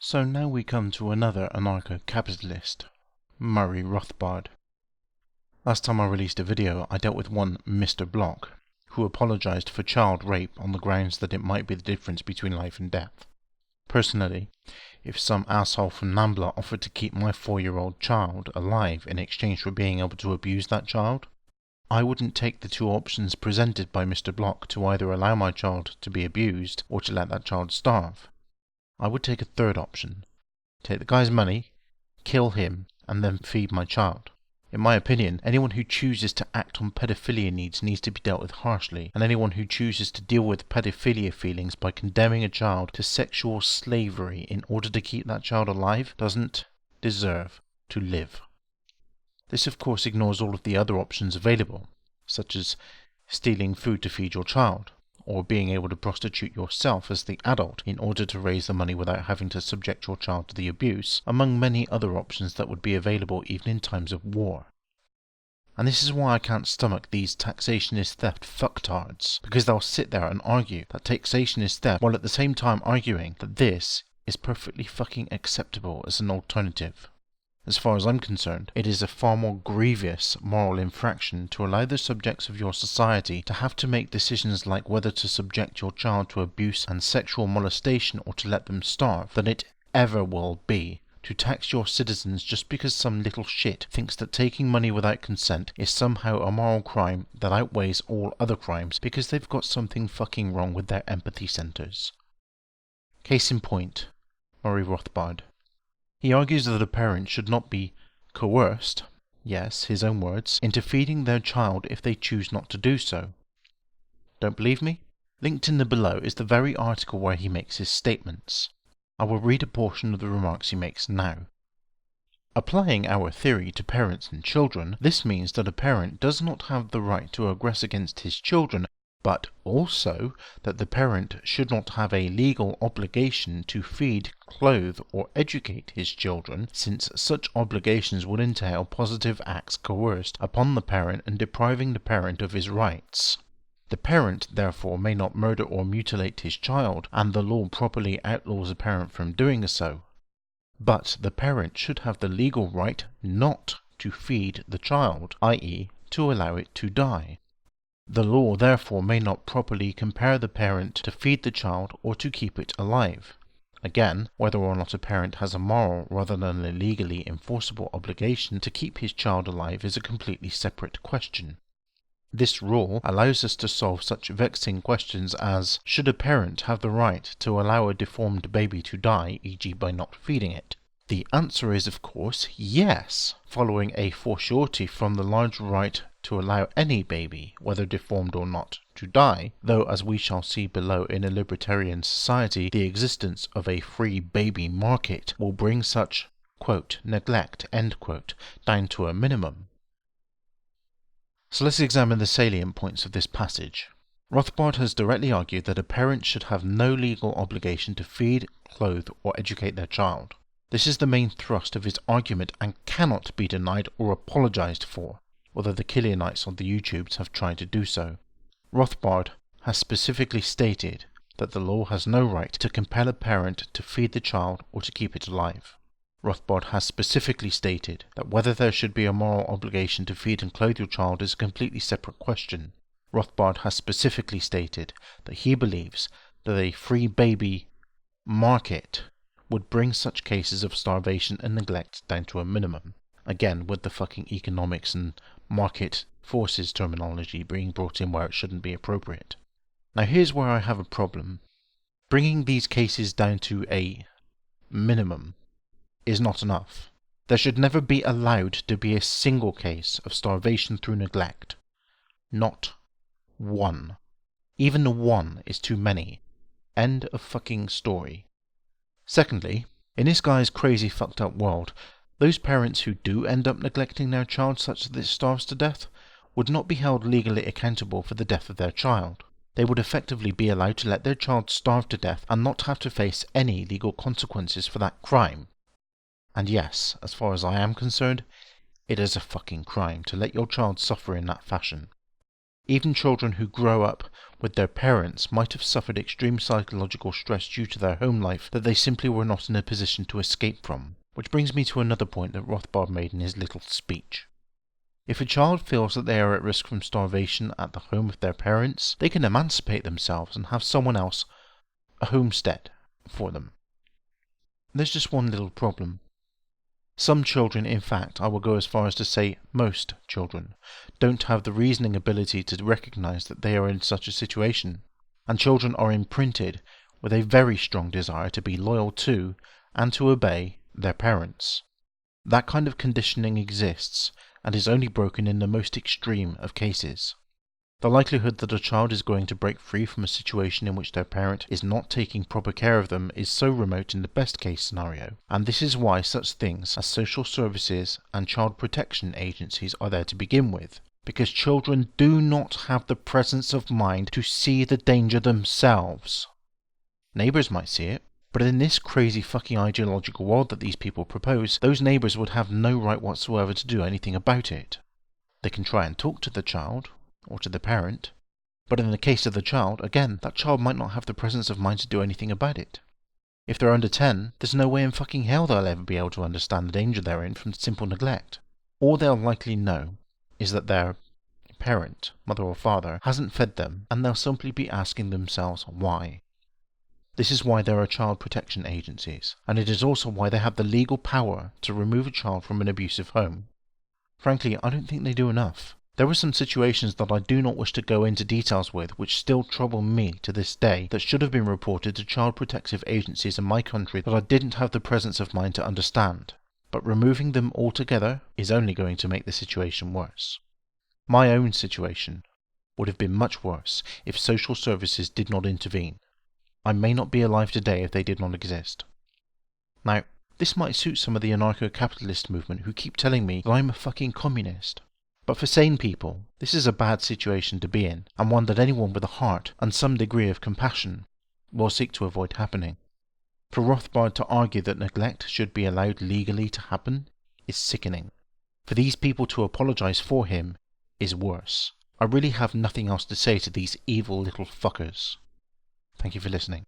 So now we come to another anarcho-capitalist, Murray Rothbard. Last time I released a video, I dealt with one Mr. Block, who apologised for child rape on the grounds that it might be the difference between life and death. Personally, if some asshole from Nambla offered to keep my 4-year-old child alive in exchange for being able to abuse that child, I wouldn't take the two options presented by Mr. Block to either allow my child to be abused or to let that child starve. I would take a third option. Take the guy's money, kill him, and then feed my child. In my opinion, anyone who chooses to act on pedophilia needs to be dealt with harshly, and anyone who chooses to deal with pedophilia feelings by condemning a child to sexual slavery in order to keep that child alive doesn't deserve to live. This of course ignores all of the other options available, such as stealing food to feed your child, or being able to prostitute yourself as the adult in order to raise the money without having to subject your child to the abuse, among many other options that would be available even in times of war. And this is why I can't stomach these taxation is theft fucktards, because they'll sit there and argue that taxation is theft while at the same time arguing that this is perfectly fucking acceptable as an alternative. As far as I'm concerned, it is a far more grievous moral infraction to allow the subjects of your society to have to make decisions like whether to subject your child to abuse and sexual molestation or to let them starve than it ever will be to tax your citizens just because some little shit thinks that taking money without consent is somehow a moral crime that outweighs all other crimes because they've got something fucking wrong with their empathy centers. Case in point, Murray Rothbard. He argues that a parent should not be coerced, yes, his own words, into feeding their child if they choose not to do so. Don't believe me? Linked in the below is the very article where he makes his statements. I will read a portion of the remarks he makes now. Applying our theory to parents and children, this means that a parent does not have the right to aggress against his children, but also that the parent should not have a legal obligation to feed, clothe, or educate his children, since such obligations would entail positive acts coerced upon the parent and depriving the parent of his rights. The parent, therefore, may not murder or mutilate his child, and the law properly outlaws a parent from doing so. But the parent should have the legal right not to feed the child, i.e., to allow it to die. The law therefore may not properly compel the parent to feed the child or to keep it alive. Again, whether or not a parent has a moral rather than a legally enforceable obligation to keep his child alive is a completely separate question. This rule allows us to solve such vexing questions as, should a parent have the right to allow a deformed baby to die, e.g. by not feeding it? The answer is, of course, yes, following a fortiori from the large right to allow any baby, whether deformed or not, to die, though as we shall see below in a libertarian society, the existence of a free baby market will bring such, quote, neglect, end quote, down to a minimum. So let's examine the salient points of this passage. Rothbard has directly argued that a parent should have no legal obligation to feed, clothe, or educate their child. This is the main thrust of his argument and cannot be denied or apologised for, although the Killianites on the YouTubes have tried to do so. Rothbard has specifically stated that the law has no right to compel a parent to feed the child or to keep it alive. Rothbard has specifically stated that whether there should be a moral obligation to feed and clothe your child is a completely separate question. Rothbard has specifically stated that he believes that a free baby market would bring such cases of starvation and neglect down to a minimum. Again, with the fucking economics and market forces terminology being brought in where it shouldn't be appropriate. Now here's where I have a problem. Bringing these cases down to a minimum is not enough. There should never be allowed to be a single case of starvation through neglect. Not one. Even one is too many. End of fucking story. Secondly, in this guy's crazy fucked up world, those parents who do end up neglecting their child such that it starves to death would not be held legally accountable for the death of their child. They would effectively be allowed to let their child starve to death and not have to face any legal consequences for that crime. And yes, as far as I am concerned, it is a fucking crime to let your child suffer in that fashion. Even children who grow up with their parents might have suffered extreme psychological stress due to their home life that they simply were not in a position to escape from. Which brings me to another point that Rothbard made in his little speech. If a child feels that they are at risk from starvation at the home of their parents, they can emancipate themselves and have someone else a homestead for them. There's just one little problem. Some children, in fact, I will go as far as to say most children, don't have the reasoning ability to recognize that they are in such a situation, and children are imprinted with a very strong desire to be loyal to and to obey their parents. That kind of conditioning exists and is only broken in the most extreme of cases. The likelihood that a child is going to break free from a situation in which their parent is not taking proper care of them is so remote in the best case scenario, and this is why such things as social services and child protection agencies are there to begin with, because children do not have the presence of mind to see the danger themselves. Neighbours might see it, but in this crazy fucking ideological world that these people propose, those neighbours would have no right whatsoever to do anything about it. They can try and talk to the child, or to the parent, but in the case of the child, again, that child might not have the presence of mind to do anything about it. If they're under 10, there's no way in fucking hell they'll ever be able to understand the danger they're in from simple neglect. All they'll likely know is that their parent, mother or father, hasn't fed them, and they'll simply be asking themselves why. This is why there are child protection agencies, and it is also why they have the legal power to remove a child from an abusive home. Frankly, I don't think they do enough. There are some situations that I do not wish to go into details with which still trouble me to this day that should have been reported to child protective agencies in my country that I didn't have the presence of mind to understand, but removing them altogether is only going to make the situation worse. My own situation would have been much worse if social services did not intervene. I may not be alive today if they did not exist. Now, this might suit some of the anarcho-capitalist movement who keep telling me that I'm a fucking communist. But for sane people, this is a bad situation to be in, and one that anyone with a heart and some degree of compassion will seek to avoid happening. For Rothbard to argue that neglect should be allowed legally to happen is sickening. For these people to apologise for him is worse. I really have nothing else to say to these evil little fuckers. Thank you for listening.